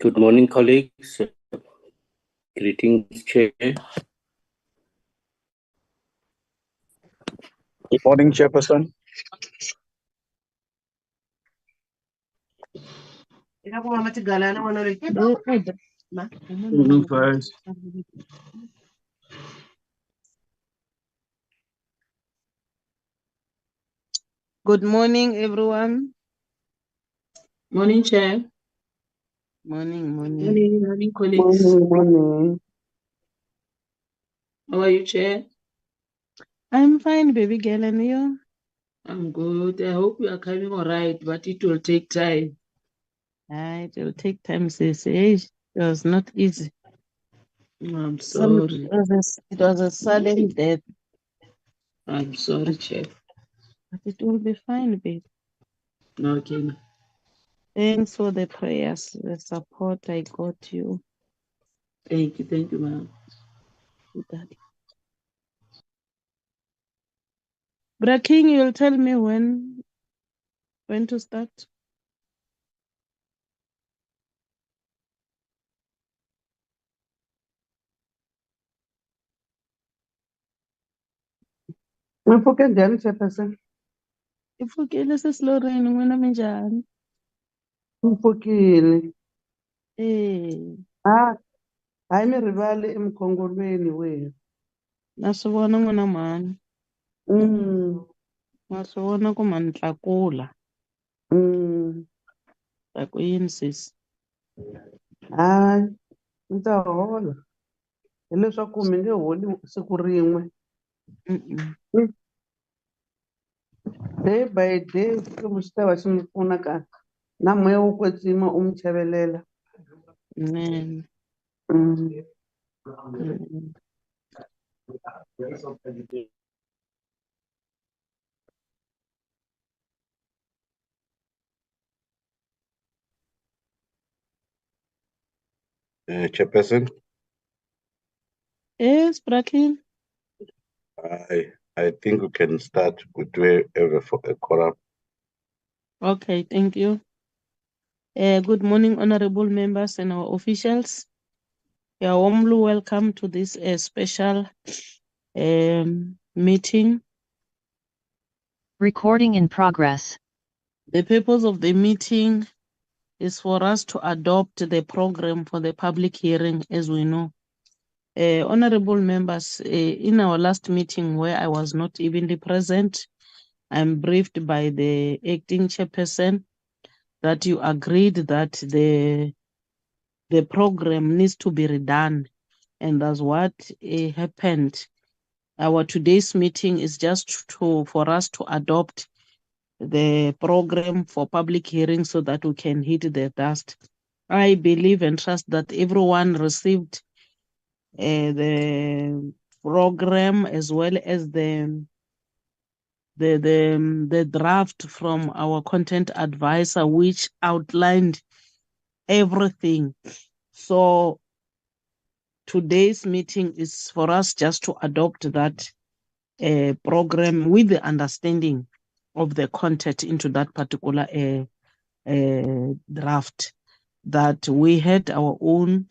Good morning, colleagues. Greetings, Chair. Good morning, Chairperson. Evening, friends. Good morning, everyone. Morning, Chair. Morning. Morning, colleagues. Morning. How are you, Chair? I'm fine, baby girl, and you? I'm good. I hope you are coming all right, but it will take time. It will take time, sis. It was not easy. I'm sorry. It was a sudden death, I'm sorry, Chair. but it will be fine, babe. Okay. Thanks for the prayers, the support I got you, Thank you, ma'am. Daddy. Brother King, you'll tell me when to start. Mfukeni njani Chairperson? Ifukile sesiloreni wena minjani? Mfukile. Hayi mi rivali emkhongolweni wena. Na swi vona n'wana mhani. Na swi vona ku ma ni tlakula. Ta ku yini sis? Hayi mi ta hola hileswaku mi nge holi siku rin'we. Day by day Xikwembu xi ta va xi mi pfuna kahle na moya wo kwetsima u mi chavelela. Amen. Chairperson, Yes, Brakin. I think we can start with a quorum. Okay, thank you. Good morning, honorable members and our officials. You are warmly welcome to this special meeting. Recording in progress. The purpose of the meeting is for us to adopt the program for the public hearing, as we know. Honorable members, in our last meeting where I was not even present, I'm briefed by the acting chairperson that you agreed that the program needs to be redone, and that's what happened. Our today's meeting is just for us to adopt the program for public hearing so that we can hit the dust. I believe and trust that everyone received the program as well as the draft from our content advisor, which outlined everything. So today's meeting is for us just to adopt that program with the understanding of the content into that particular draft. That we had our own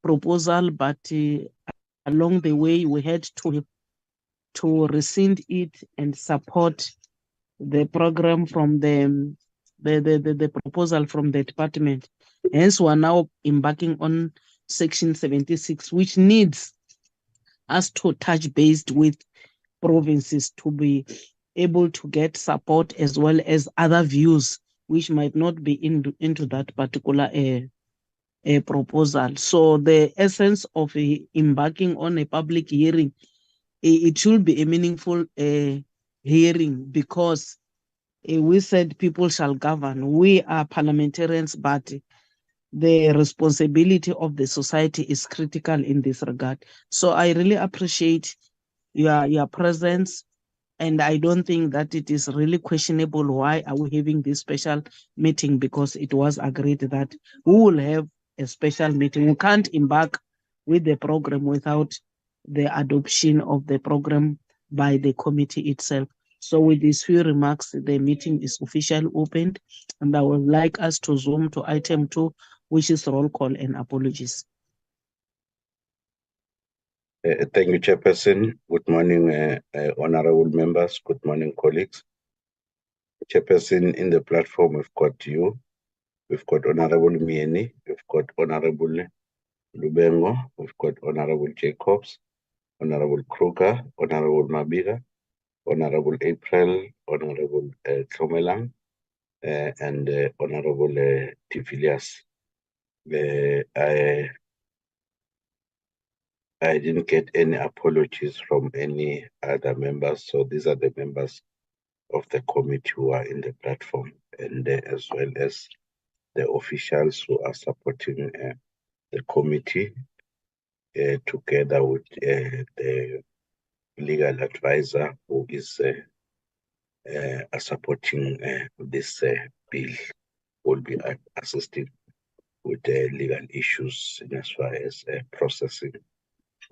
proposal, but along the way we had to rescind it and support the program from the proposal from the department. Hence, we are now embarking on Section 76, which needs us to touch base with provinces to be able to get support as well as other views which might not be into that particular proposal. So the essence of embarking on a public hearing, it should be a meaningful hearing, because we said people shall govern. We are parliamentarians, but the responsibility of the society is critical in this regard. So I really appreciate your presence, and I don't think that it is really questionable why are we having this special meeting, because it was agreed that we will have a special meeting. We can't embark with the program without the adoption of the program by the committee itself. So with these few remarks, the meeting is officially opened, and I would like us to zoom to item 2, which is roll call and apologies. Thank you, Chairperson. Good morning, honorable members. Good morning, colleagues. Chairperson, in the platform, we've got you. We've got Honorable Mieni. We've got Honorable Lubengo. We've got Honorable Jacobs, Honorable Kruger, Honorable Mabiga, Honorable April, Honorable Tromelang, and Honorable Tifilias. I didn't get any apologies from any other members, so these are the members of the committee who are in the platform, and as well as the officials who are supporting the committee, together with the legal advisor who is supporting this bill, will be assisting with the legal issues in as far as processing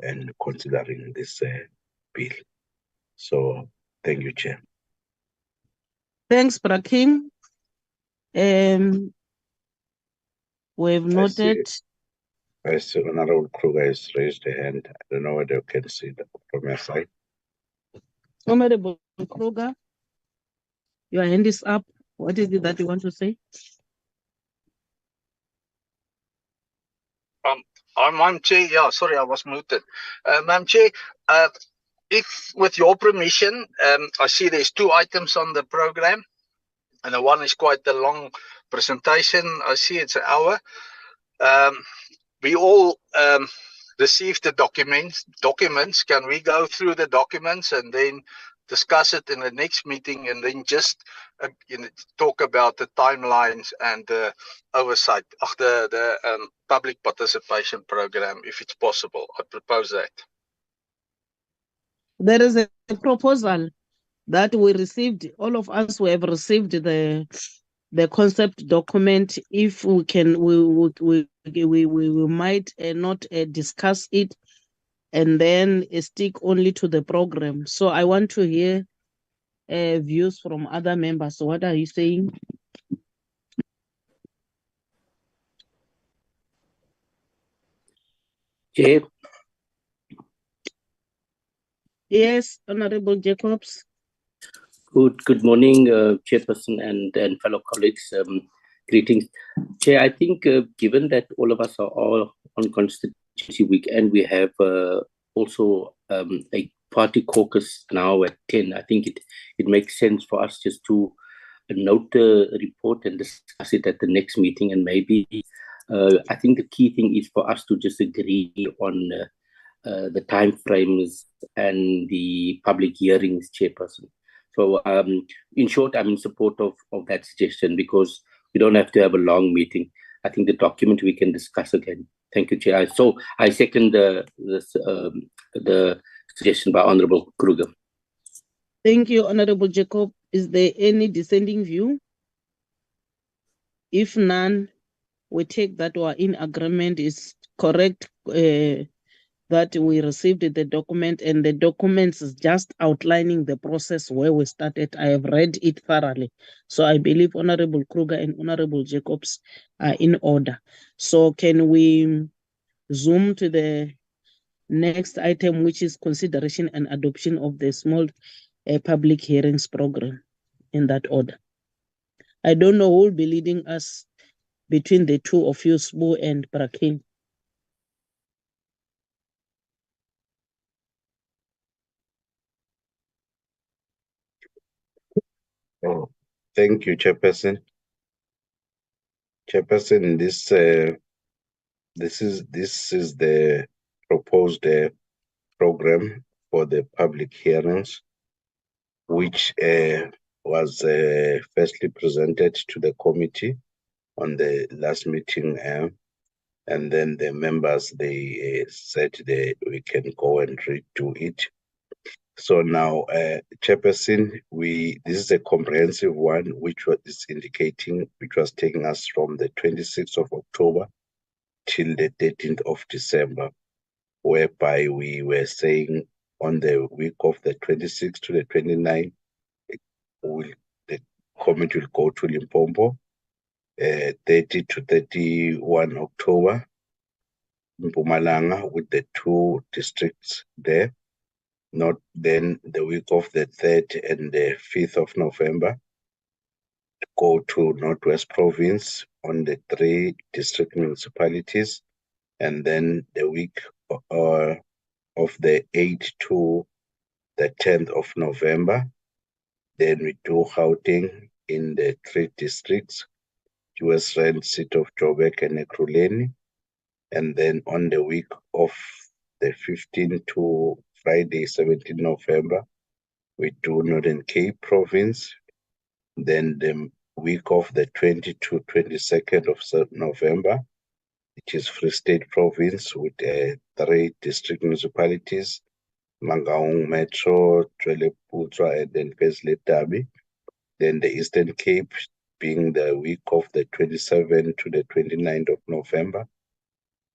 and considering this bill. So thank you, Chair. Thanks, Braking. We've noted. I see Honorable Kruger has raised a hand. I don't know whether you can see that from your side. Honorable Kruger, your hand is up. What is it that you want to say? Madam Chair, yeah, sorry, I was muted. Madam Chair, if with your permission, I see there's 2 items on the program, and the one is quite a long presentation. I see it's an hour. We all received the documents. Can we go through the documents and then discuss it in the next meeting, and then just talk about the timelines and the oversight of the public participation program, if it's possible? I propose that. There is a proposal that we received. All of us who have received the concept document. If we can, we might not discuss it and then stick only to the program. So I want to hear views from other members. So what are you saying? Chair, Yes, Honorable Jacobs. good morning, Chairperson and fellow colleagues. Greetings. Chair, I think given that all of us are all on Constituency Week and we have also a party caucus now at 10, I think it makes sense for us just to note the report and discuss it at the next meeting. And maybe I think the key thing is for us to just agree on the time frames and the public hearings, Chairperson. So in short, I'm in support of that suggestion, because we don't have to have a long meeting. I think the document we can discuss again. Thank you, Chair. So I second the suggestion by Honorable Kruger. Thank you, Honorable Jacob. Is there any dissenting view? If none, we take that we are in agreement. Is correct that we received the document, and the documents is just outlining the process where we started. I have read it thoroughly. So I believe Honorable Kruger and Honorable Jacobs are in order. So can we zoom to the next item, which is consideration and adoption of the small public hearings program, in that order? I don't know who will be leading us between the two of you, Sbu and Brakin. Oh, thank you, Chairperson. Chairperson, this is the proposed program for the public hearings, which was firstly presented to the committee on the last meeting, and then the members, they said we can go and redo it. So now, Chairperson, this is a comprehensive one, which was taking us from the 26th of October till the 13th of December, whereby we were saying on the week of the 26th to the 29th, the committee will go to Limpopo. 30 to 31 October, Mpumalanga with the 2 districts there. Not then the week of the 3rd and the 5th of November, go to Northwest Province on the 3 district municipalities, and then the week of the 8th to the 10th of November, then we do Gauteng in the 3 districts, US Rand, City of Joburg and Ekurhuleni, and then on the week of the 15th to Friday, 17 November, we do Northern Cape Province. Then the week of the 20 to 22nd of November, which is Free State Province with 3 district municipalities, Mangaung Metro, Tweleputswa, and then Paisley Derby. Then the Eastern Cape being the week of the 27th to the 29th of November,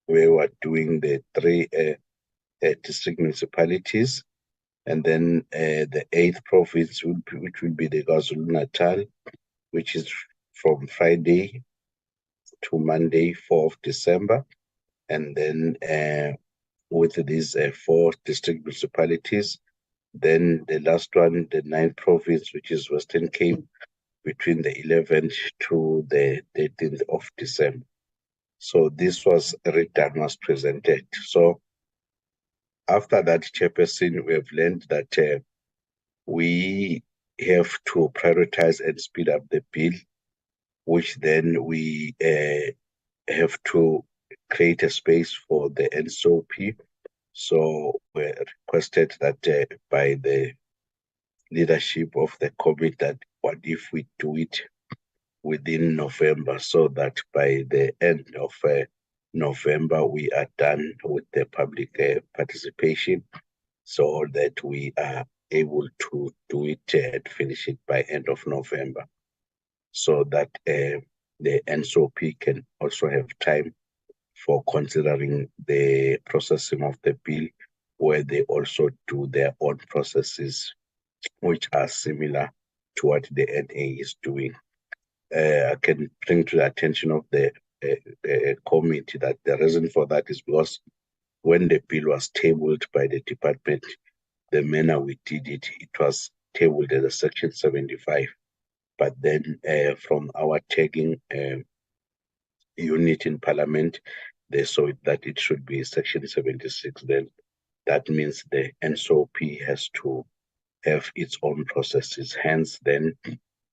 we were doing the 3 district municipalities. And then the 8th province, which will be the KwaZulu-Natal, which is from Friday to Monday, 4th of December. And then with these 4 district municipalities, then the last one, the 9th province, which is Western Cape, between the 11th to the 13th of December. So this was written as presented. So after that, Chairperson, we have learned that we have to prioritize and speed up the bill, which then we have to create a space for the NSOP. So we requested that by the leadership of the committee that what if we do it within November, so that by the end of November we are done with the public participation, so that we are able to do it and finish it by end of November, so that the NSOP can also have time for considering the processing of the bill, where they also do their own processes, which are similar to what the NA is doing. I can bring to the attention of the committee that the reason for that is because when the bill was tabled by the department, the manner we did it, it was tabled as a Section 75. But then from our tagging unit in Parliament, they saw that it should be Section 76. Then that means the NSOP has to have its own processes. Hence, then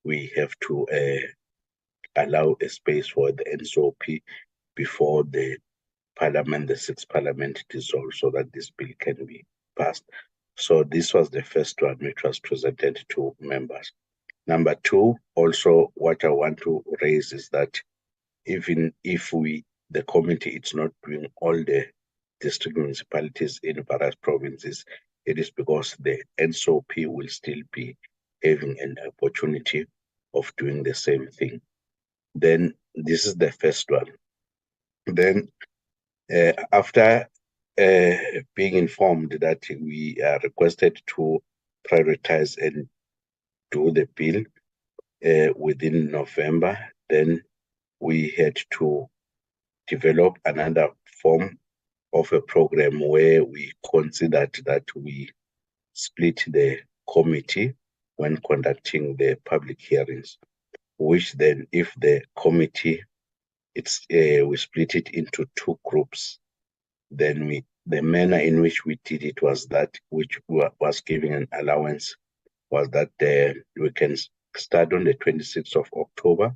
we have to allow a space for the NSOP before the Parliament, the 6th Parliament dissolves, so that this bill can be passed. So this was the first one which was presented to members. Number 2, also what I want to raise is that even if the committee is not doing all the district municipalities in various provinces, it is because the NSOP will still be having an opportunity of doing the same thing. Then this is the first one. Then after being informed that we are requested to prioritize and do the bill within November, then we had to develop another form of a program where we considered that we split the committee when conducting the public hearings, which then if the committee, we split it into 2 groups. Then the manner in which we did it was that, which was giving an allowance, was that we can start on the 26th of October,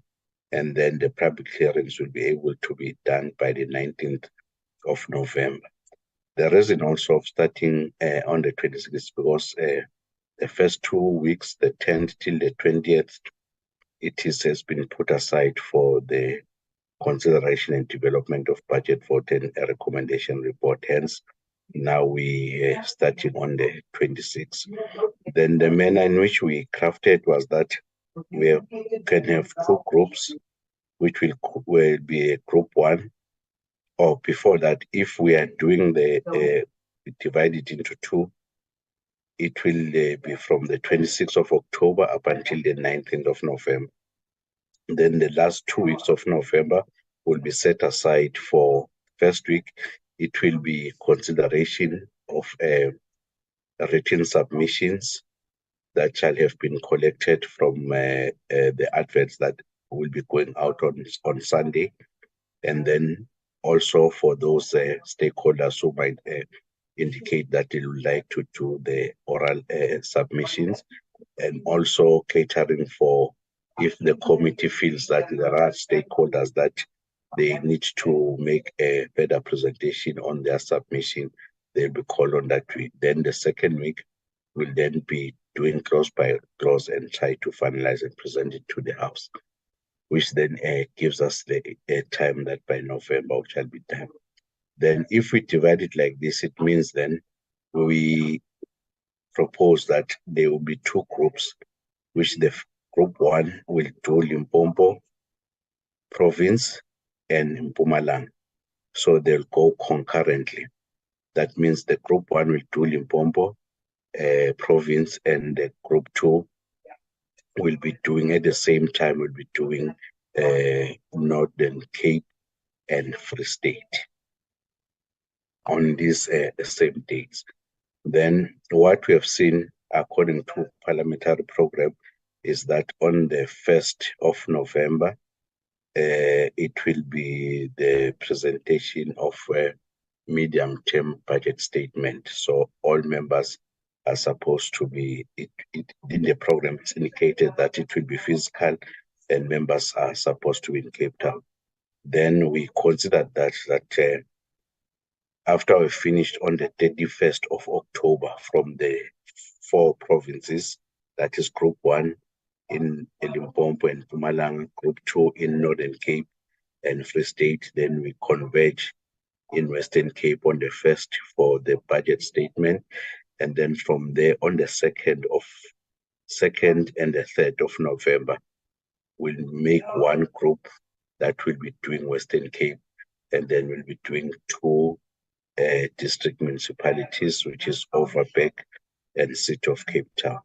and then the public hearings will be able to be done by the 19th of November. The reason also of starting on the 26th is because the first 2 weeks, the 10th till the 20th, has been put aside for the consideration and development of budget vote and a recommendation report. Hence, now we are starting on the 26th. Then the manner in which we crafted was that we can have 2 groups, which will be a group 1. Or before that, if we are doing the divided into 2, it will be from the 26th of October up until the 19th of November. Then the last 2 weeks of November will be set aside for first week. It will be consideration of written submissions that shall have been collected from the adverts that will be going out on Sunday. And then also for those stakeholders who might indicate that they would like to do the oral submissions, and also catering for if the committee feels that there are stakeholders that they need to make a better presentation on their submission, they'll be called on that week. Then the second week will then be doing cross by cross and try to finalize and present it to the House, which then gives us the time that by November it shall be done. Then if we divide it like this, it means then we propose that there will be two groups, which the group one will do Limpopo province and Mpumalanga. So they'll go concurrently. That means the group one will do Limpopo province, and the group two will be doing at the same time, will be doing Northern Cape and Free State on these same dates. Then what we have seen according to parliamentary program is that on the 1st of November, it will be the presentation of a medium-term budget statement. So all members are supposed to be, in the program it's indicated that it will be physical and members are supposed to be in Cape Town. Then we considered that after we finished on the 31st of October from the 4 provinces, that is Group 1 in Limpopo and Mpumalanga, Group 2 in Northern Cape and Free State, then we converge in Western Cape on the 1st for the budget statement. And then from there on the 2nd and the 3rd of November, we'll make one group that will be doing Western Cape, and then we'll be doing 2 district municipalities, which is Overberg and City of Cape Town.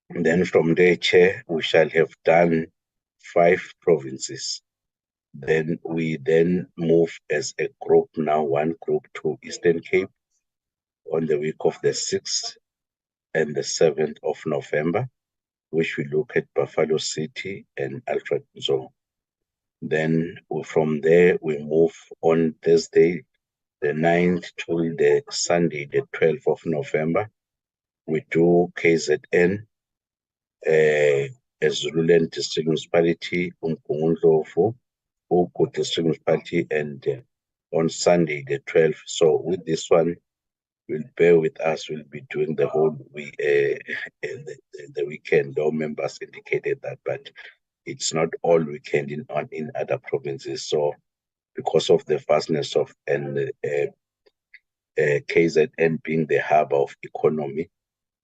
And then from there, Chair, we shall have done 5 provinces. Then we move as a group now, one group to Eastern Cape on the week of the 6th and the 7th of November, which we look at Buffalo City and Alfred Nzo. Then from there, we move on Thursday, the 9th to the Sunday, the 12th of November. We do KZN, as Zululand District Municipality, Umgungundlovu, Ugu District Municipality, and on Sunday, the 12th. So with this one, will bear with us. We'll be doing the whole week, the weekend. All members indicated that, but it's not all weekend in other provinces. So because of the vastness of and KZN being the hub of economy,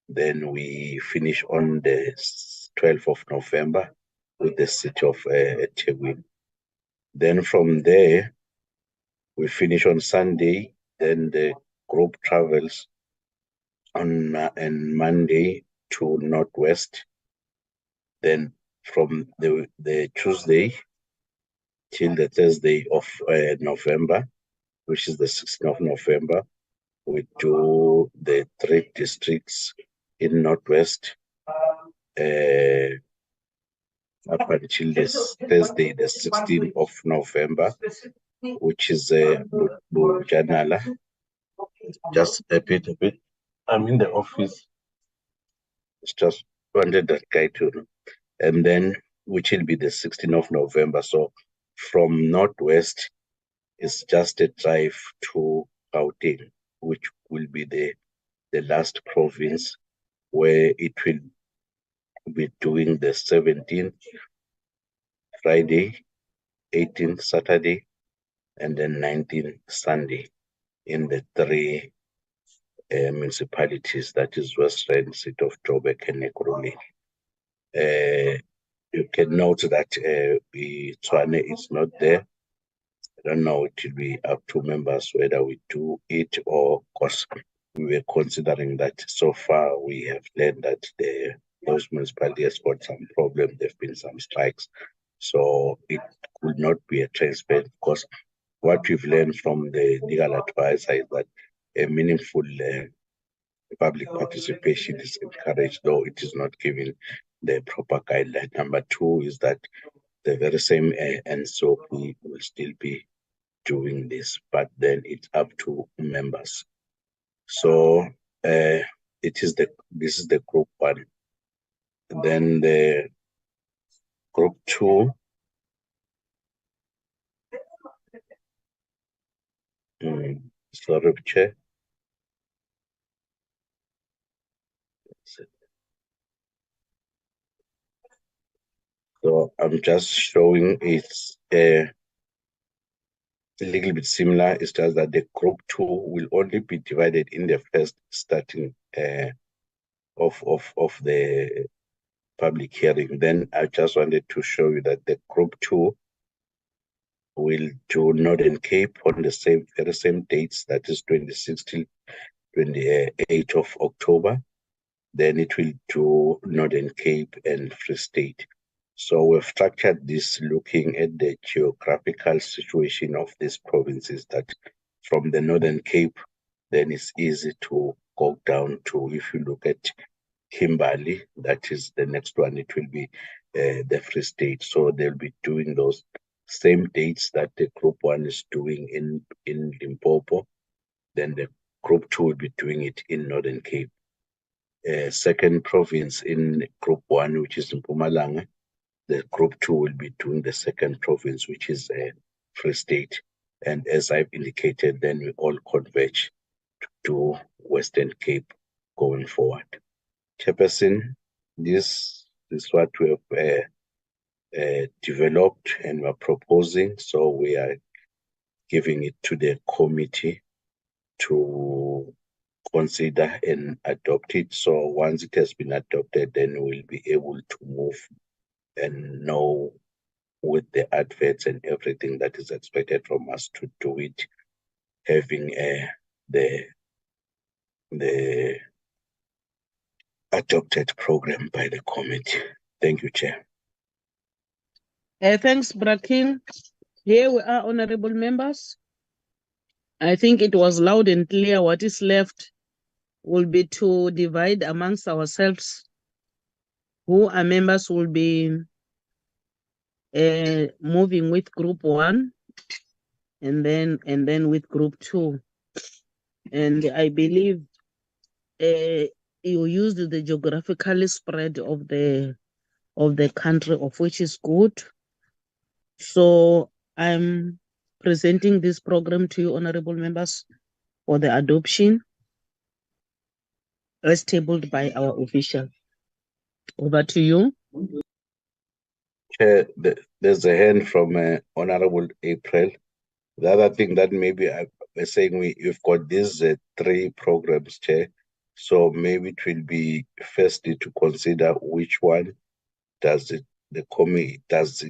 then we finish on the 12th of November with the city of Tegwin. Then from there, we finish on Sunday. Then the group travels on Monday to Northwest. Then from the Tuesday till the Thursday of November, which is the 16th of November, we do the 3 districts in Northwest up until this Thursday, the 16th of November, which is Bujanala. Just a bit. I'm in the office. It's just wanted that guy to know. And then, which will be the 16th of November. So from Northwest, it's just a drive to Gauteng, which will be the last province, where it will be doing the 17th Friday, 18th Saturday, and then 19th Sunday in the 3 municipalities, that is West Rand, City of Joburg, and Ekurhuleni. You can note that Tshwane is not there. I don't know, it will be up to members whether we do it, or, of course, we were considering that so far we have learned that the those municipalities have got some problem. There've been some strikes, so it could not be a transparent. Because what we've learned from the legal advisor is that a meaningful public participation is encouraged, though it is not given the proper guideline. Number two is that the very same NSOP will still be doing this, but then it's up to members. So this is the group one. Then the group two. Sorry, Chair. So I'm just showing it's a little bit similar. It's just that the group two will only be divided in the first starting of the public hearing. Then I just wanted to show you that the group two will do Northern Cape on the very same dates, that is 26th till 28th of October. Then it will do Northern Cape and Free State. So we've structured this looking at the geographical situation of these provinces, that from the Northern Cape, then it's easy to go down to, if you look at Kimberley, that is the next one, it will be the Free State. So they'll be doing those same dates that the group one is doing in Limpopo. Then the group two will be doing it in Northern Cape. Second province in group one, which is in Mpumalanga, the group two will be doing the second province, which is Free State. And as I've indicated, then we all converge to Western Cape going forward. Chairperson, this is what we have developed and we're proposing. So we are giving it to the committee to consider and adopt it. So once it has been adopted, then we'll be able to move and know with the adverts and everything that is expected from us to do it, having the adopted program by the committee. Thank you, Chair. Thanks, Brakin. Here we are, honorable members. I think it was loud and clear. What is left will be to divide amongst ourselves who are members will be moving with group one and then with group two. And I believe you used the geographical spread of the country, of which is good. So I'm presenting this program to you, honorable members, for the adoption as tabled by our official. Over to you. Chair, there's a hand from Honorable April. The other thing that maybe we're saying, we've got these three programs, Chair. So maybe it will be firstly to consider which one does it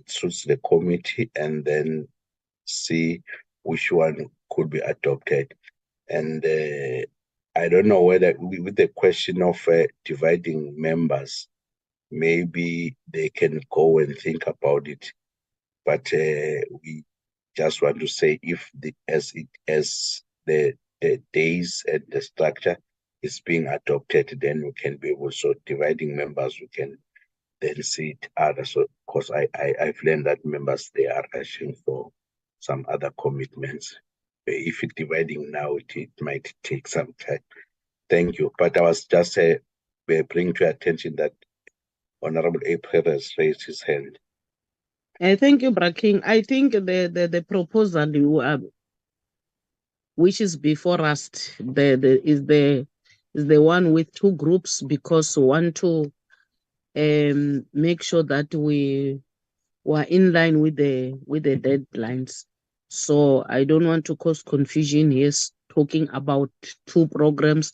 suits the committee, and then see which one could be adopted. And I don't know whether with the question of dividing members, maybe they can go and think about it. But we just want to say, if as the days and the structure is being adopted, then we can be able, so dividing members, we can then see it other. So because I've learned that members, they are rushing for some other commitments. If it's dividing now, it might take some time. Thank you. But I was just bringing to your attention that Honorable April has raised his hand. Thank you, Braking. I think the proposal which is before us is the one with two groups, because we want to make sure that we were in line with the deadlines. So I don't want to cause confusion here, talking about two programs.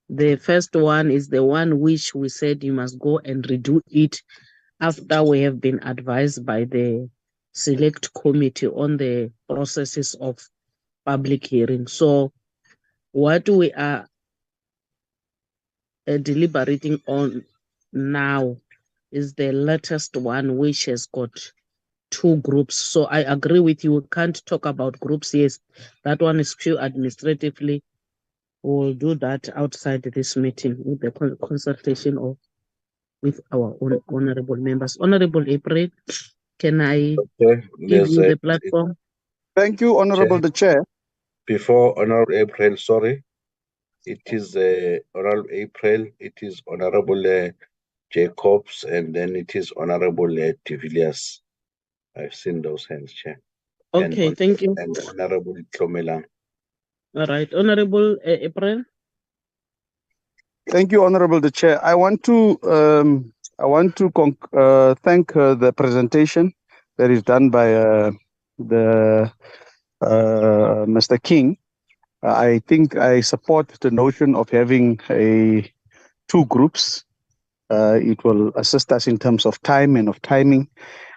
The first one is the one which we said you must go and redo it after we have been advised by the select committee on the processes of public hearing. So what we are deliberating on now is the latest one, which has got 2 groups. So I agree with you. We can't talk about groups. Yes, that one is pure administratively. We'll do that outside this meeting with the consultation of with our honorable members. Honorable April, can I Okay, give there's you a the platform? Thank you, Honorable the Chair. before Honorable April, sorry. It is Honorable April, it is Honorable Jacobs, and then it is Honorable de Villiers. I've seen those hands, Chair. Okay, thank you. And Honorable Tlomelang. All right, Honorable April. Thank you, Honorable the Chair. I want to thank the presentation that is done by the Mr. King. I think I support the notion of having 2 groups. It will assist us in terms of time and of timing,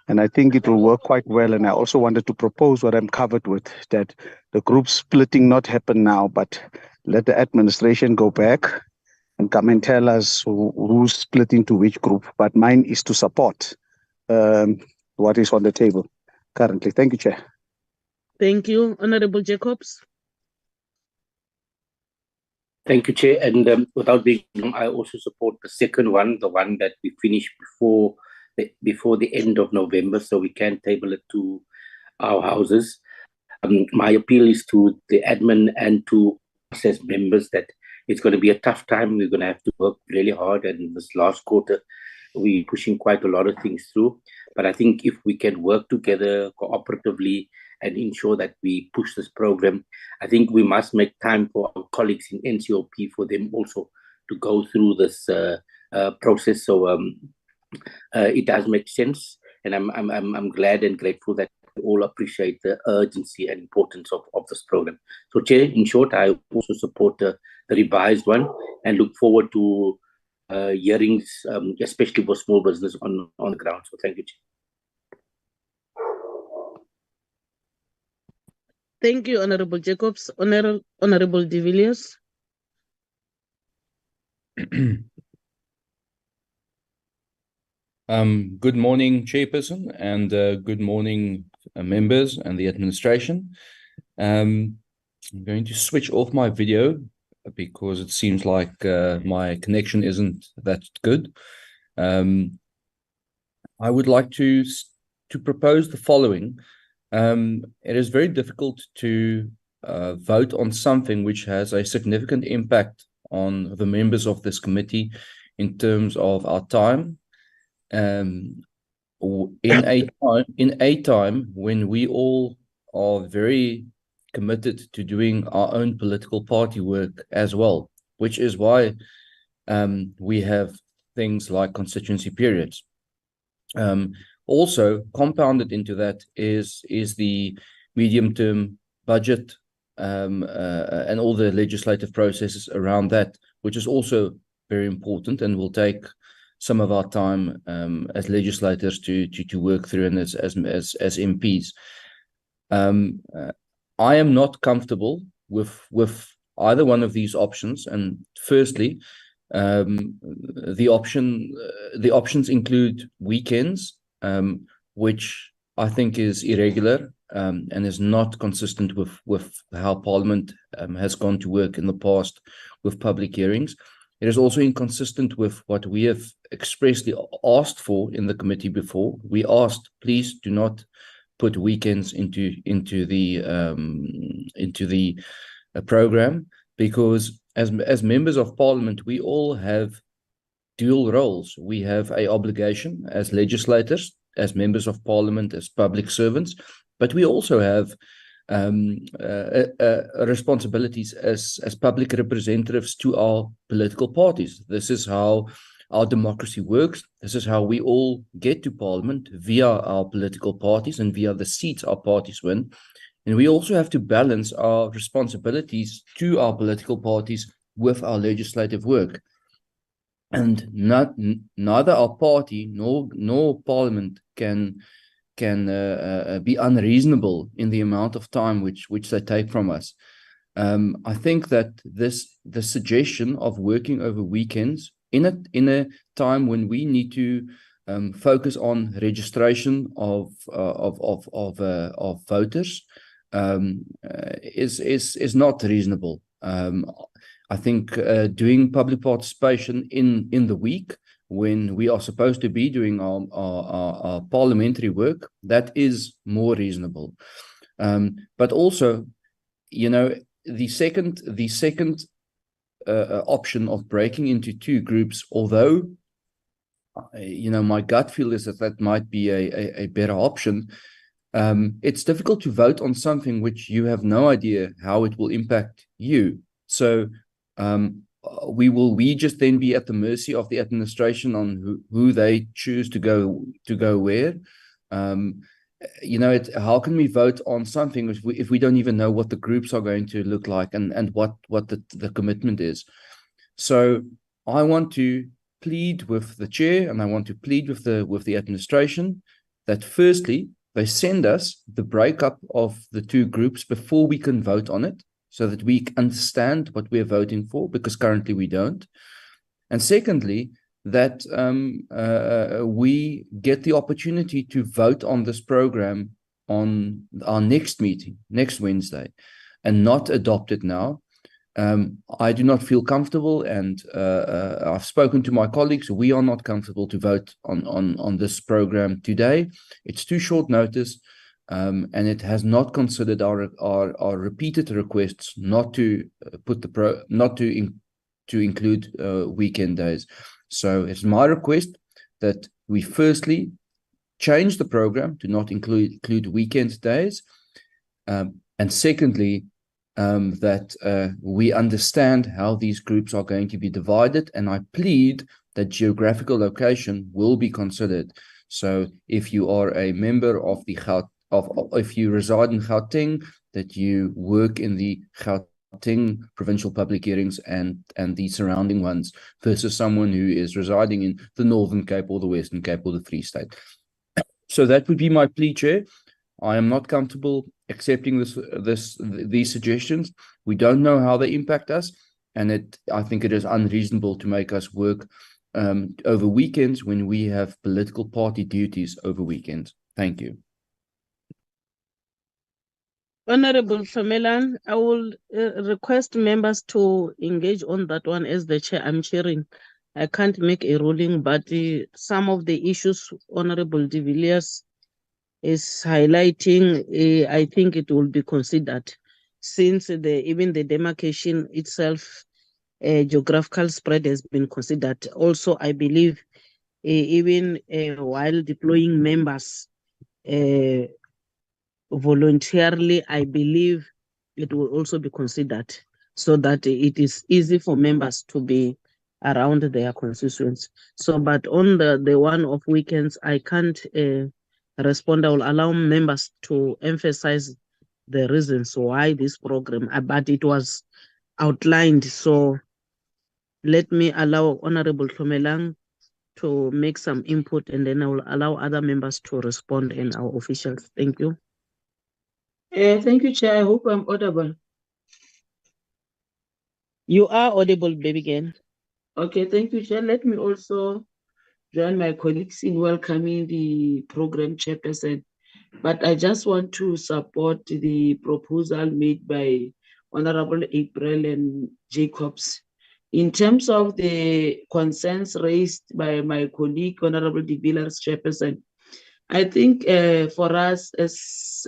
and I think it will work quite well. And I also wanted to propose what I'm covered with, that the group splitting not happen now, but let the administration go back and come and tell us who's split into which group. But mine is to support what is on the table currently. Thank you, Chair. Thank you, Honorable Jacobs. Thank you, Chair. And without being long, I also support the second one, the one that we finish before the end of November, so we can table it to our houses. My appeal is to the admin and to us as members that it's going to be a tough time. We're going to have to work really hard, and in this last quarter, we're pushing quite a lot of things through. But I think if we can work together cooperatively and ensure that we push this program, I think we must make time for our colleagues in NCOP, for them also to go through this process. So it does make sense, and I'm glad and grateful that we all appreciate the urgency and importance of this program. So, Chair, in short, I also support the revised one and look forward to hearings, especially for small business on the ground. So, thank you, Chair. Thank you, Honorable Jacobs. Honorable de Villiers. Good morning, Chairperson, and good morning, members and the administration. I'm going to switch off my video because it seems like my connection isn't that good. I would like to propose the following. It is very difficult to vote on something which has a significant impact on the members of this committee in terms of our time. In a time when we all are very committed to doing our own political party work as well, which is why we have things like constituency periods. Also compounded into that is the medium-term budget and all the legislative processes around that, which is also very important and will take some of our time as legislators to work through and as MPs. I am not comfortable with either one of these options. And firstly, the options include weekends, which I think is irregular and is not consistent with how Parliament has gone to work in the past with public hearings. It is also inconsistent with what we have expressly asked for in the committee before. We asked, please do not put weekends into the program, because as members of Parliament, we all have dual roles. We have an obligation as legislators, as members of Parliament, as public servants, but we also have responsibilities as public representatives to our political parties. This is how our democracy works. This is how we all get to Parliament, via our political parties and via the seats our parties win. And we also have to balance our responsibilities to our political parties with our legislative work. And neither our party nor Parliament can be unreasonable in the amount of time which they take from us. I think that the suggestion of working over weekends in a time when we need to focus on registration of voters is not reasonable. I think doing public participation in the week when we are supposed to be doing our parliamentary work, that is more reasonable. But also, you know, the second option of breaking into two groups, although you know, my gut feel is that might be a better option. It's difficult to vote on something which you have no idea how it will impact you. So we just then be at the mercy of the administration on who they choose to go where. You know, how can we vote on something if we don't even know what the groups are going to look like and what the commitment is? So I want to plead with the chair and I want to plead with the administration that firstly they send us the breakup of the two groups before we can vote on it, so that we understand what we're voting for, because currently we don't. And secondly, that we get the opportunity to vote on this program on our next meeting, next Wednesday, and not adopt it now. I do not feel comfortable, and I've spoken to my colleagues. We are not comfortable to vote on this program today. It's too short notice, and it has not considered our repeated requests not to include weekend days. So it's my request that we firstly change the program to not include weekend days, and secondly, that we understand how these groups are going to be divided, and I plead that geographical location will be considered. So if you are a member of if you reside in Gauteng, that you work in the Gauteng provincial public hearings and the surrounding ones, versus someone who is residing in the Northern Cape or the Western Cape or the Free State. So that would be my plea, Chair. I am not comfortable accepting these suggestions. We don't know how they impact us, and I think it is unreasonable to make us work over weekends when we have political party duties over weekends. Thank you. Honorable Famelan, I will request members to engage on that one. As the chair, I'm chairing. I can't make a ruling, but some of the issues Honorable de Villiers is highlighting, I think it will be considered, since even the demarcation itself, geographical spread has been considered. Also, I believe even while deploying members voluntarily, I believe it will also be considered, so that it is easy for members to be around their constituents. So, but on the one of weekends, I can't respond. I will allow members to emphasize the reasons why this program, but it was outlined. So let me allow Honorable Thomelang to make some input, and then I will allow other members to respond and our officials. Thank you. Thank you, Chair. I hope I'm audible. You are audible, baby girl. Okay, thank you, Chair. Let me also join my colleagues in welcoming the program chairperson. But I just want to support the proposal made by Honorable April and Jacobs. In terms of the concerns raised by my colleague, Honorable de Villiers, chairperson, I think for us as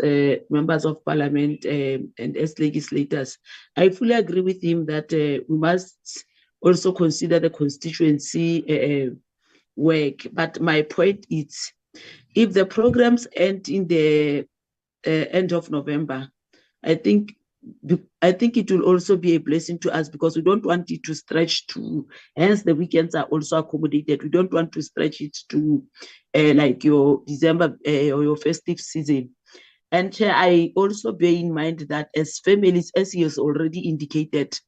members of parliament and as legislators, I fully agree with him that we must also consider the constituency work. But my point is, if the programs end in the end of November, I think it will also be a blessing to us, because we don't want it to stretch to, hence the weekends are also accommodated. We don't want to stretch it to like your December or your festive season. And I also bear in mind that as families, as he has already indicated,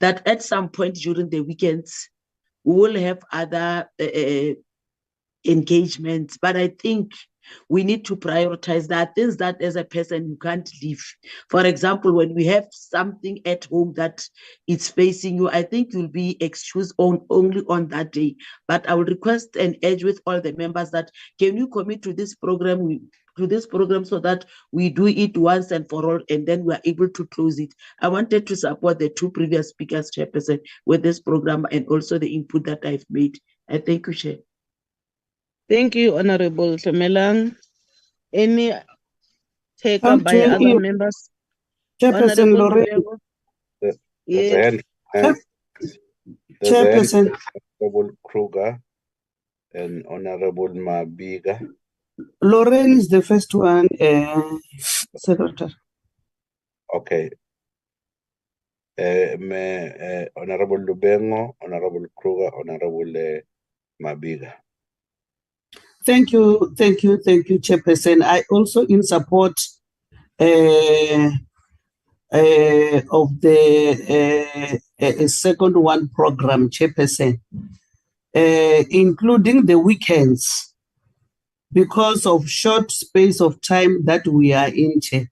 that at some point during the weekends, we will have other engagements. But I think we need to prioritize that things that as a person you can't leave. For example, when we have something at home that is facing you, I think you'll be excused only on that day. But I will request and urge with all the members that can you commit to this program so that we do it once and for all, and then we are able to close it. I wanted to support the two previous speakers, Chairperson, with this program and also the input that I've made. I thank you, Chair. Thank you, Honorable Temelang. Any taker Come by to other you, members? Chairperson Honorable Lorraine. Lubego? There's a Yes. hand. Chair- There's a hand. Chairperson, Honorable Kruger and Honorable Mabiga. Lorraine is the first one, Secretary. Okay. Honorable Lubengo, Honorable Kruger, Honorable Mabiga. Thank you, Chairperson. I also in support of the second one program, Chairperson, including the weekends, because of short space of time that we are in, Chair.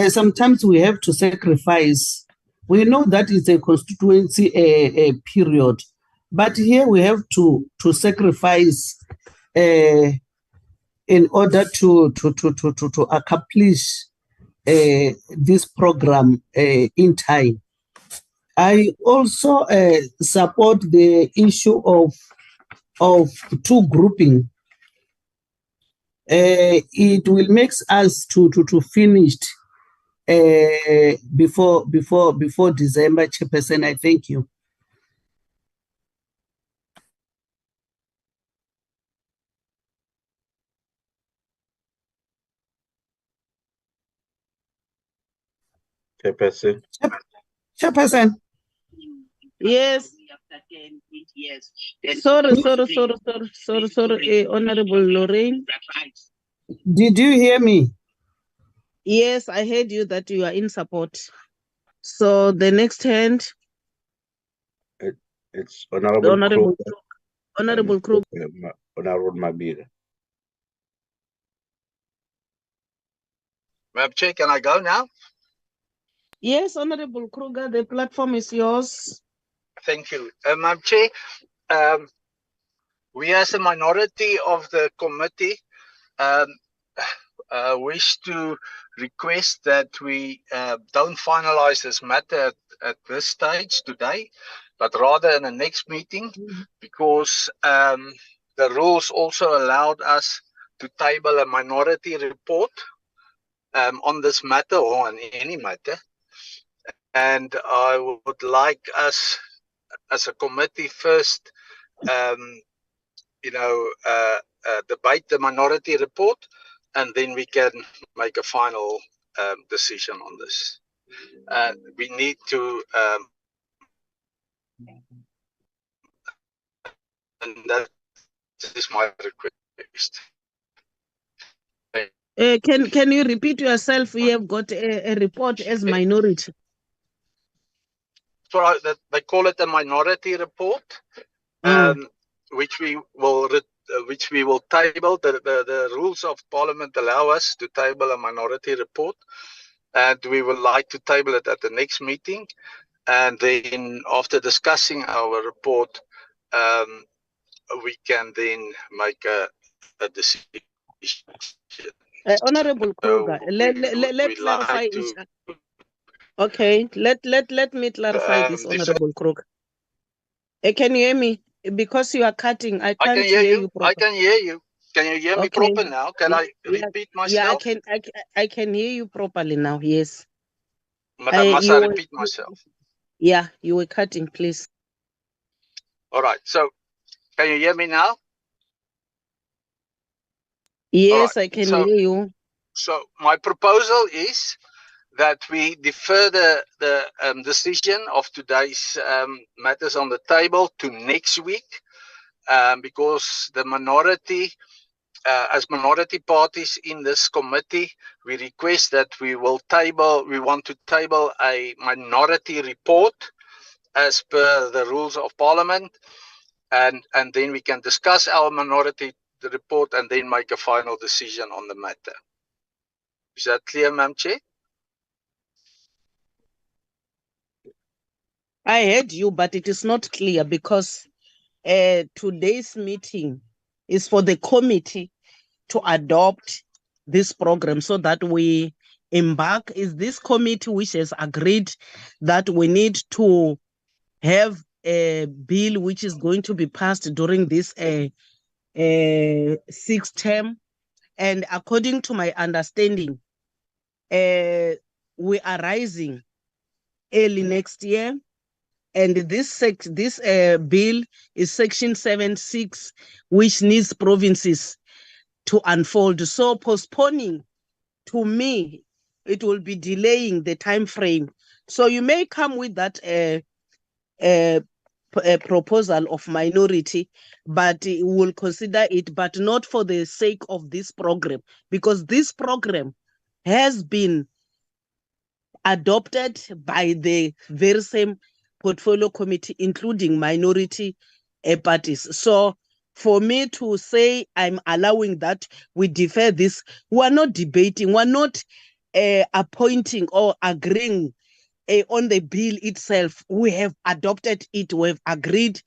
Sometimes we have to sacrifice. We know that it's a constituency period, but here we have to sacrifice in order to accomplish this program in time. I also support the issue of two grouping. It will make us to finish before December, Chairperson. I thank you. Chairperson. Chairperson. Yes. Sorry, Honorable Lorraine. Did you hear me? Yes, I heard you that you are in support. So the next hand, It's Honorable Honorable Kruger. Honorable Krug. Honorable Mabiga. Madam Chair, can I go now? Yes, Honorable Kruger, the platform is yours. Thank you. Madam Chair, we as a minority of the committee wish to request that we don't finalize this matter at this stage today, but rather in the next meeting, because the rules also allowed us to table a minority report on this matter or on any matter. And I would like us as a committee first, debate the minority report, and then we can make a final decision on this. We need to, and that is my request. Can you repeat yourself? We have got a report as minority. So they call it a minority report, which we will table. The rules of Parliament allow us to table a minority report, and we would like to table it at the next meeting. And then, after discussing our report, we can then make a decision. Honorable Kruger, let's clarify each. Okay, let me clarify this, Honorable Kruger. Can you hear me? Because you are cutting, I can't hear you properly. I can hear you. Can you hear me proper now? Can I repeat myself? Yeah, I can hear you properly now. Yes. But must I repeat myself? Yeah, you were cutting, please. All right. So, can you hear me now? Yes, right. I can hear you. So, my proposal is that we defer the decision of today's matters on the table to next week, because the minority, as minority parties in this committee, we request that we want to table a minority report as per the rules of Parliament, and then we can discuss our minority the report and then make a final decision on the matter. Is that clear, Madam Chair? I heard you, but it is not clear because today's meeting is for the committee to adopt this program so that we embark. Is this committee which has agreed that we need to have a bill which is going to be passed during this sixth term? And according to my understanding, we are rising early next year. And this bill is Section 7.6, which needs provinces to unfold. So postponing, to me, it will be delaying the time frame. So you may come with that a proposal of minority, but we will consider it, but not for the sake of this program, because this program has been adopted by the very same portfolio committee, including minority parties. So for me to say I'm allowing that, we defer this, we're not debating, we're not appointing or agreeing on the bill itself. We have adopted it, we have agreed.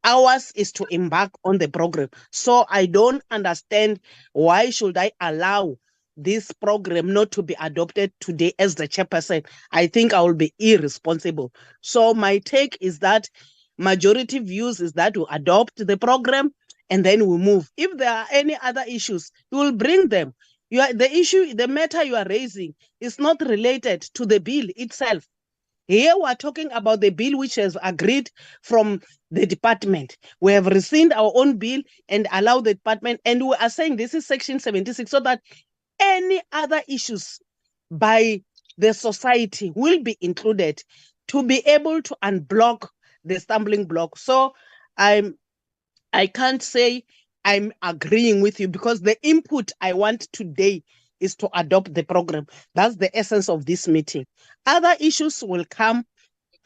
Ours is to embark on the program. So I don't understand why should I allow this program not to be adopted today as the chairperson. I think I will be irresponsible. So my take is that majority views is that we adopt the program and then we move. If there are any other issues, we will bring them. The matter you are raising is not related to the bill itself. Here we are talking about the bill which has agreed from the department. We have rescinded our own bill and allowed the department, and we are saying this is Section 76, so that any other issues by the society will be included to be able to unblock the stumbling block. So I can't say I'm agreeing with you, because the input I want today is to adopt the program. That's the essence of this meeting. Other issues will come.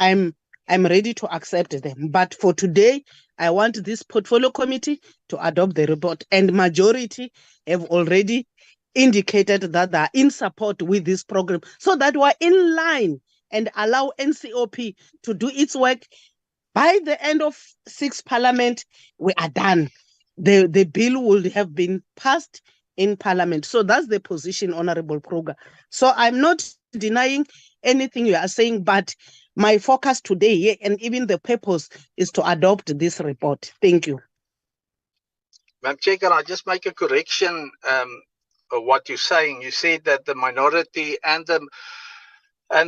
I'm ready to accept them. But for today, I want this portfolio committee to adopt the report. And majority have already indicated that they are in support with this program, so that we're in line and allow NCOP to do its work. By the end of 6th Parliament, we are done. The bill will have been passed in Parliament. So that's the position, Honorable Kruger. So I'm not denying anything you are saying, but my focus today, and even the purpose, is to adopt this report. Thank you. Madam Chair, can I just make a correction of what you're saying? You said that the minority and the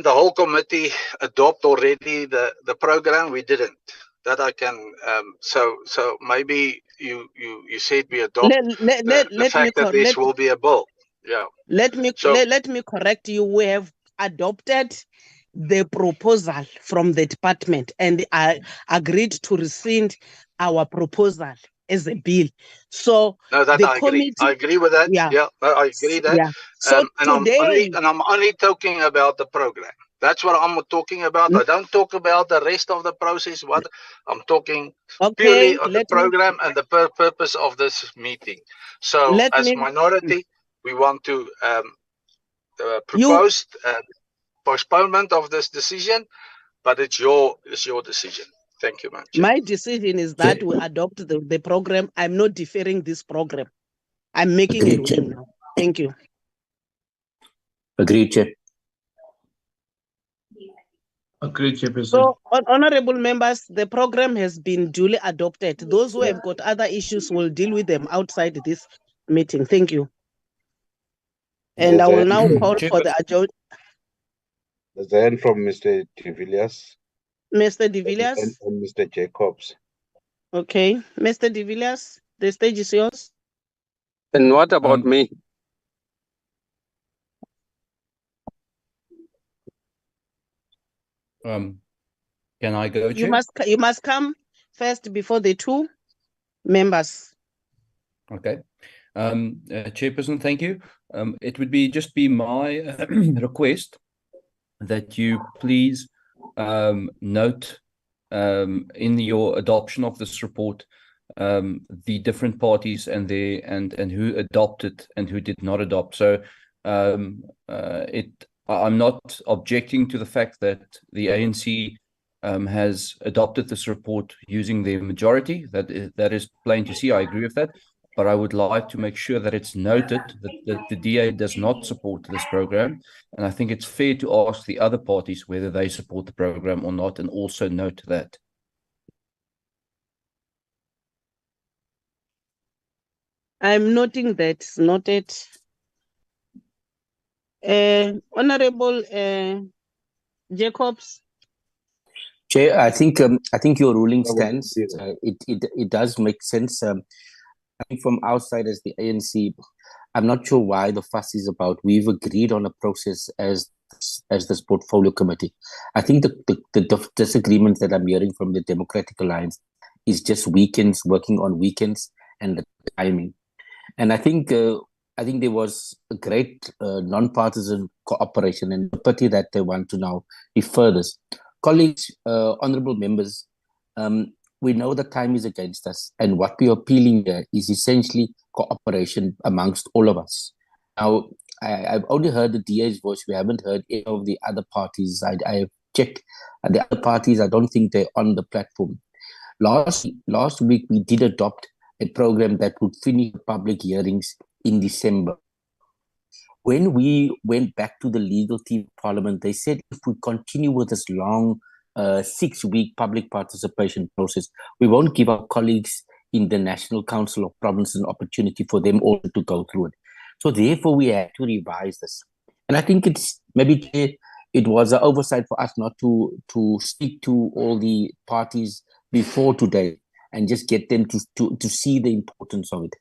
whole committee adopt already the program. We didn't. That I can. So maybe you said we adopt the fact that this will be a bill. Yeah. Let me correct you. We have adopted the proposal from the department, and I agreed to rescind our proposal as a bill. So no, that I agree. I agree with that. Yeah, I agree that. Yeah. So today, I'm only talking about the program. That's what I'm talking about. I don't talk about the rest of the process. What I'm talking purely on the program and the purpose of this meeting. So as minority, we want to propose postponement of this decision, but it's your decision. Thank you, Madam Chair. My decision is that we adopt the program. I'm not deferring this program. I'm making a ruling now. Thank you. Agreed, Chair. Agreed, Chairperson. So, honorable members, the program has been duly adopted. Those who have got other issues will deal with them outside this meeting. Thank you. And I will now call for the adjournment. There's a hand from Mr. De Villiers. Mr. De Villiers. And Mr. Jacobs. Okay. Mr. De Villiers, the stage is yours. And what about me? Can I go, Chair? You must come first before the two members. Okay. Chairperson, thank you. It would just be my request that you please note in your adoption of this report the different parties and who adopted and who did not adopt. So I'm not objecting to the fact that the ANC has adopted this report using their majority. That is plain to see. I agree with that. But I would like to make sure that it's noted that the DA does not support this program. And I think it's fair to ask the other parties whether they support the program or not, and also note that. I'm noting that it's noted. Honorable Jacobs. Chair, I think your ruling stands. It does make sense. I think from outside as the ANC, I'm not sure why the fuss is about. We've agreed on a process as this portfolio committee. I think the disagreement that I'm hearing from the Democratic Alliance is just weekends, working on weekends, and the timing. And I think there was a great non-partisan cooperation, and the pity that they want to now defer this. Colleagues, honorable members, we know the time is against us, and what we are appealing here is essentially cooperation amongst all of us. Now, I've only heard the DA's voice. We haven't heard any of the other parties. I have checked the other parties. I don't think they're on the platform. Last week, we did adopt a program that would finish public hearings in December. When we went back to the legal team of Parliament, they said if we continue with this long 6-week public participation process, we won't give our colleagues in the National Council of Provinces an opportunity for them also to go through it. So therefore, we had to revise this. And I think it was an oversight for us not to speak to all the parties before today and just get them to see the importance of it.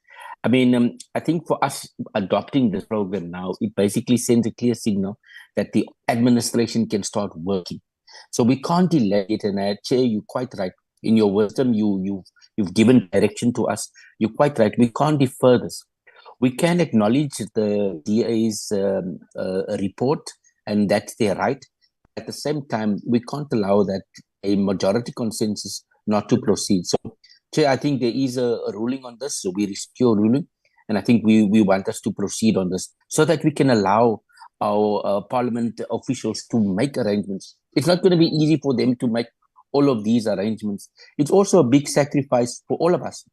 I mean, I think for us adopting this program now, it basically sends a clear signal that the administration can start working. So we can't delay it. And Chair, you're quite right. In your wisdom, you've given direction to us. You're quite right. We can't defer this. We can acknowledge the DA's report, and that's their right. At the same time, we can't allow that a majority consensus not to proceed. So, Chair, I think there is a ruling on this, so we respect your ruling, and I think we want us to proceed on this so that we can allow our Parliament officials to make arrangements. It's not going to be easy for them to make all of these arrangements. It's also a big sacrifice for all of us.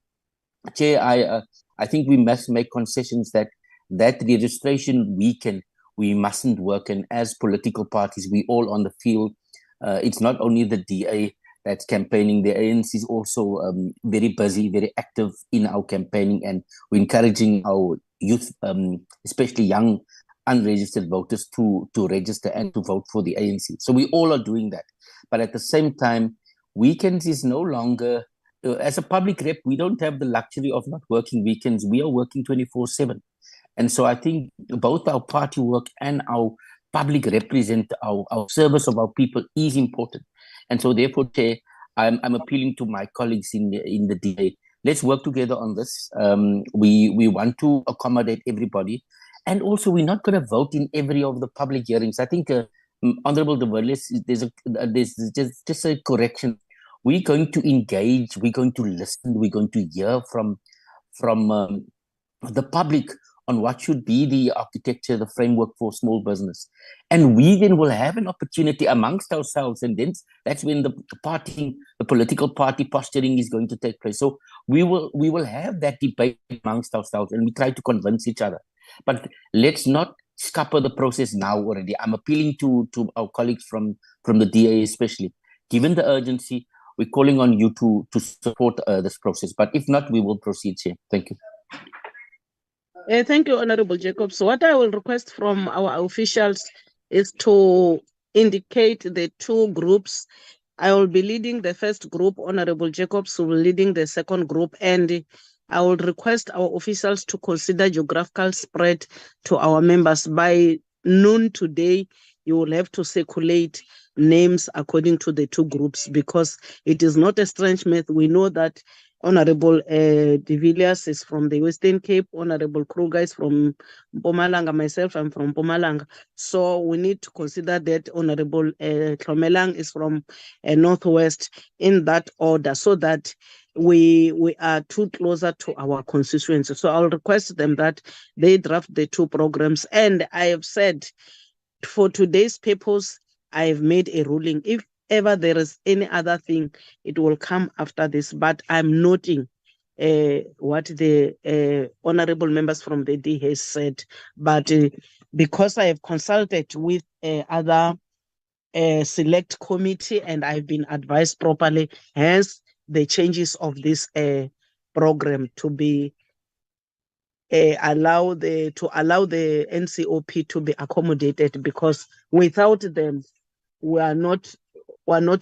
Chair, I think we must make concessions that registration weekend we mustn't work, and as political parties, we all on the field. It's not only the DA that's campaigning. The ANC is also very busy, very active in our campaigning, and we're encouraging our youth, especially young unregistered voters, to register and to vote for the ANC. So we all are doing that. But at the same time, weekends is no longer, as a public rep, we don't have the luxury of not working weekends. We are working 24/7. And so I think both our party work and our public represent our service of our people is important. And so therefore, Chair, I'm appealing to my colleagues in the DA. Let's work together on this. We want to accommodate everybody. And also, we're not going to vote in every of the public hearings. I think, Honorable De Villiers, there's just a correction. We're going to engage, we're going to listen, we're going to hear from the public on what should be the architecture, the framework for small business. And we then will have an opportunity amongst ourselves, and then that's when the political party posturing is going to take place. So we will have that debate amongst ourselves, and we try to convince each other. But let's not scupper the process now already. I'm appealing to our colleagues from the DA especially. Given the urgency, we're calling on you to support this process. But if not, we will proceed, Chair. Thank you. Thank you, Honorable Jacobs. What I will request from our officials is to indicate the two groups. I will be leading the first group, Honorable Jacobs will be leading the second group, and I will request our officials to consider geographical spread to our members. By noon today, you will have to circulate names according to the two groups, because it is not a strange myth. We know that Honorable De Villiers is from the Western Cape, Honorable Kruger is from Mpumalanga, myself, I'm from Mpumalanga. So we need to consider that Honorable Tlomelang is from Northwest, in that order, so that we are too closer to our constituency. So I'll request them that they draft the two programs. And I have said, for today's purpose, I have made a ruling. If ever there is any other thing, it will come after this. But I'm noting what the honorable members from the D has said. But because I have consulted with other select committee and I've been advised properly, hence the changes of this program to be allow the NCOP to be accommodated, because without them we're not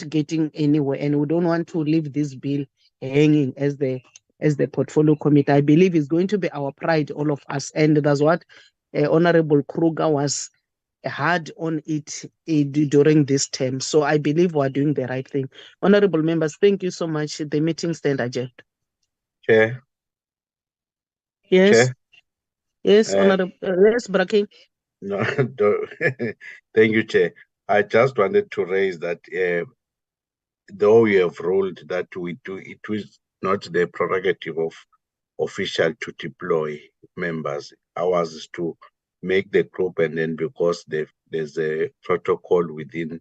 getting anywhere, and we don't want to leave this bill hanging as the portfolio committee. I believe it's going to be our pride, all of us, and that's what Honorable Kruger was hard on it during this term. So I believe we're doing the right thing. Honorable members, thank you so much. The meeting stand adjourned. Chair. Yes. Chair. Yes, Honorable. Yes, Braking. No, thank you, Chair. I just wanted to raise that though we have ruled that it was not the prerogative of official to deploy members. Ours is to make the group, and then because there's a protocol within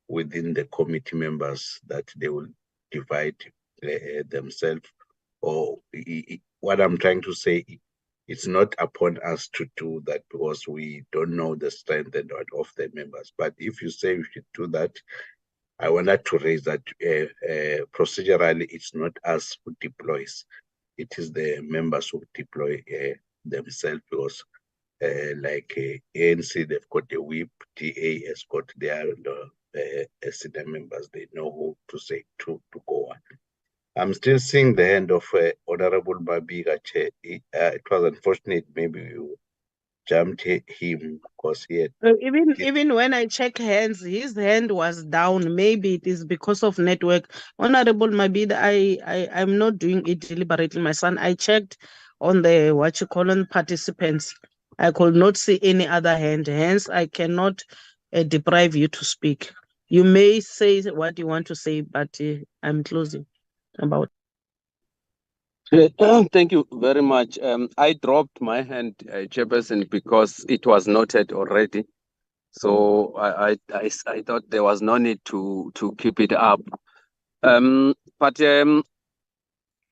the committee members that they will divide themselves. Or what I'm trying to say, it's not upon us to do that because we don't know the strength of the members. But if you say we should do that, I wanted to raise that procedurally, it's not us who deploys. It is the members who deploy themselves, because like ANC, they've got a whip, TA has got their senior members, they know who to say to go on. I'm still seeing the hand of Honorable Babiga. It was unfortunate, maybe you jumped him because he had... Even when I check hands, his hand was down. Maybe it is because of network. Honorable Mabida, I'm not doing it deliberately, my son. I checked on the participants. I could not see any other hand. Hence, I cannot deprive you to speak. You may say what you want to say, but I'm closing about. Thank you very much. I dropped my hand, Chairperson, because it was noted already. So I thought there was no need to keep it up. But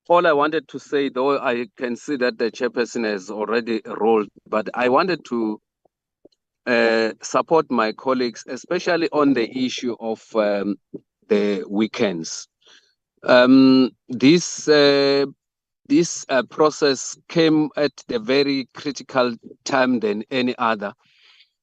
all I wanted to say, though I can see that the Chairperson has already ruled, but I wanted to support my colleagues, especially on the issue of the weekends. This process came at a very critical time than any other,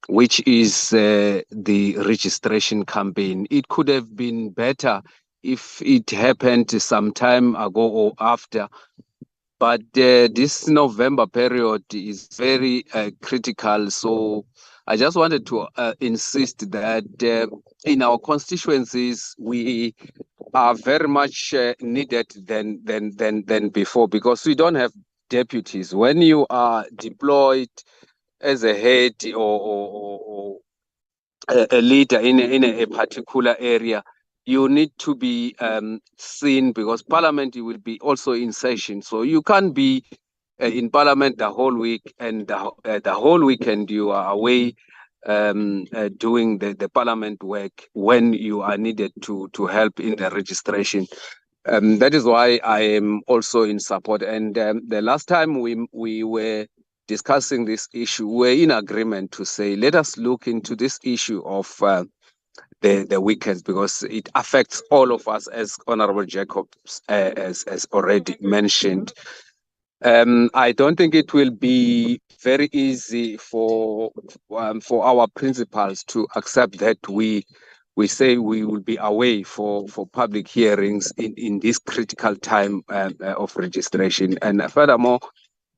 which is the registration campaign. It could have been better if it happened some time ago or after, but this November period is very critical. So I just wanted to insist that in our constituencies, we are very much needed than before, because we don't have deputies. When you are deployed as a head or a leader in a particular area, you need to be seen, because Parliament will be also in session. So you can't be in Parliament the whole week, and the whole weekend you are away doing the Parliament work when you are needed to help in the registration. That is why I am also in support. And the last time we were discussing this issue, we're in agreement to say, let us look into this issue of the weekends, because it affects all of us, as Honorable Jacobs has already mentioned. I don't think it will be very easy for our principals to accept that we say we will be away for public hearings in this critical time of registration. And furthermore,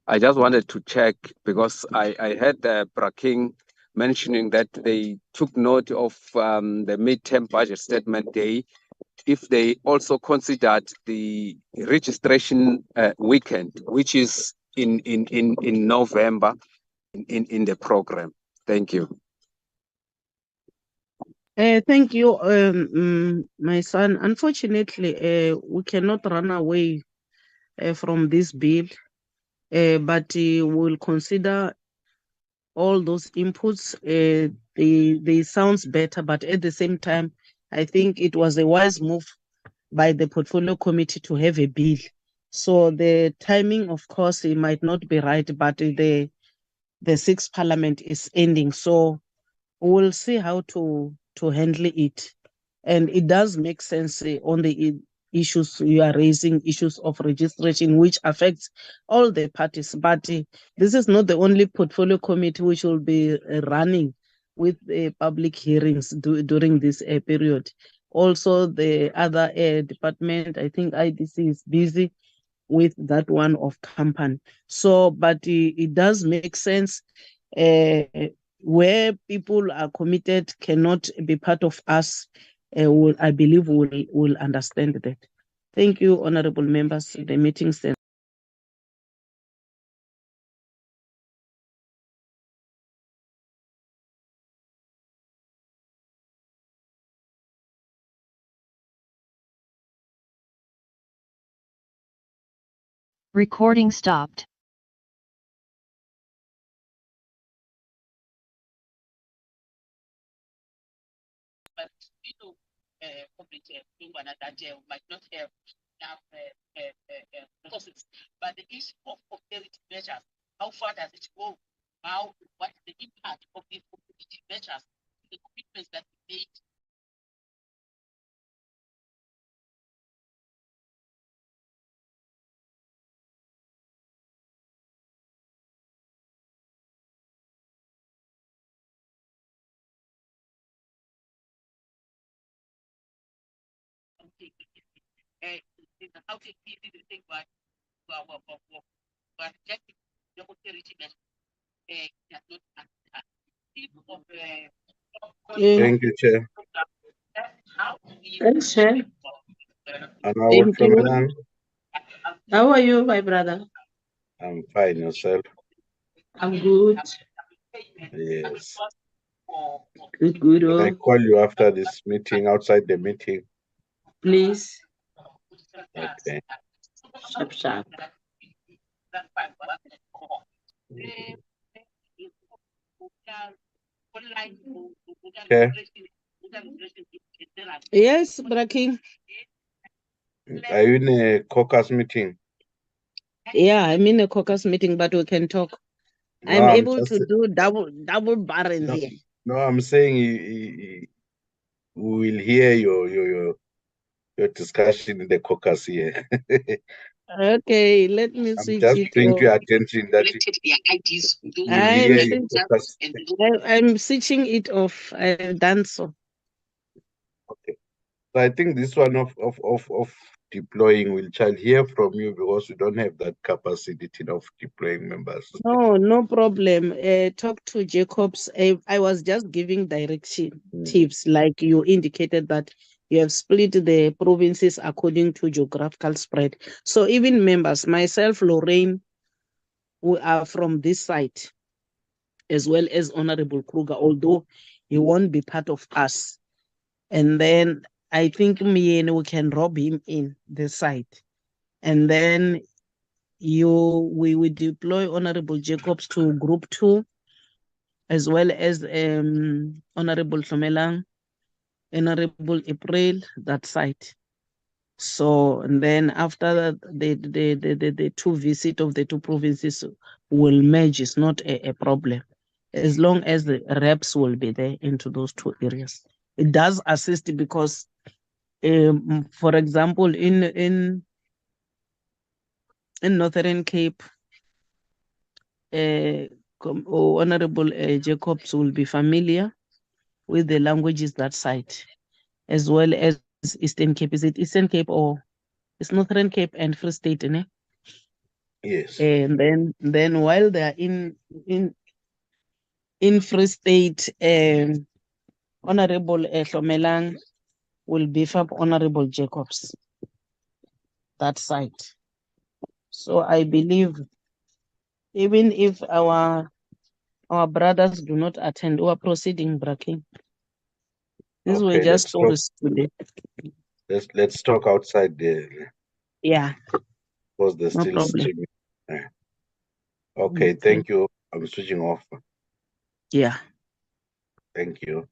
I just wanted to check, because I heard Braking mentioning that they took note of the midterm budget statement day, if they also considered the registration weekend, which is in November in the program. Thank you. Thank you, my son. Unfortunately, we cannot run away from this bill, but we'll consider all those inputs. They sounds better, but at the same time, I think it was a wise move by the portfolio committee to have a bill. So the timing, of course, it might not be right, but the sixth parliament is ending. So we'll see how to handle it. And it does make sense on the issues you are raising, issues of registration, which affects all the parties. But this is not the only portfolio committee which will be running with public hearings during this period. Also, the other department, I think IDC is busy with that one of company. So, but it does make sense uh, where people are committed cannot be part of us. I believe will understand that. Thank you, honorable members. The meeting stands. Recording stopped. Might not have enough resources, but the issue of austerity measures, how far does it go? What is the impact of these austerity measures, the commitments that we made? How can we think about rejecting the austerity measures? Thank you, Chair. Thanks, Chair. And I will Thank you. Ramadan. How are you, my brother? I'm fine, yourself? I'm good. Yes. Good. Can I call you after this meeting, outside the meeting? Please. Okay. Sharp. Okay. Yes, Braking. Are you in a caucus meeting? Yeah, I'm in a caucus meeting, but we can talk. No, I'm I'm able just, to do double barren no, here. no, I'm saying we will hear your discussion in the caucus here. Okay, let me I'm switch just it bring to your off. attention that we'll hear your caucus. I'm switching it off. I've done so. Okay. So I think this one of deploying, we'll shall hear from you because we don't have that capacity of deploying members. No problem. Talk to Jacobs. I was just giving direction tips, like you indicated that you have split the provinces according to geographical spread. So even members, myself, Lorraine, we are from this side, as well as Honorable Kruger, although he won't be part of us. And then I think me and we can rob him in this side. And then we will deploy Honorable Jacobs to Group 2, as well as Honorable Shomelang, Honorable April, that side. So, and then after that, the two visit of the two provinces will merge. It's not a problem, as long as the reps will be there into those two areas. It does assist because, for example, in Northern Cape, Honorable Jacobs will be familiar with the languages that side, as well as Eastern Cape. Is it Eastern Cape or it's Northern Cape and Free State, ne? Yes. And then while they are in Free State, Honorable Shomelang will beef up Honorable Jacobs that side. So I believe even if our brothers do not attend, we are proceeding, Braking. These were just stories today. Let's talk outside there. Yeah. Because they're No still problem. streaming. Yeah. Okay, thank you. I'm switching off. Yeah. Thank you.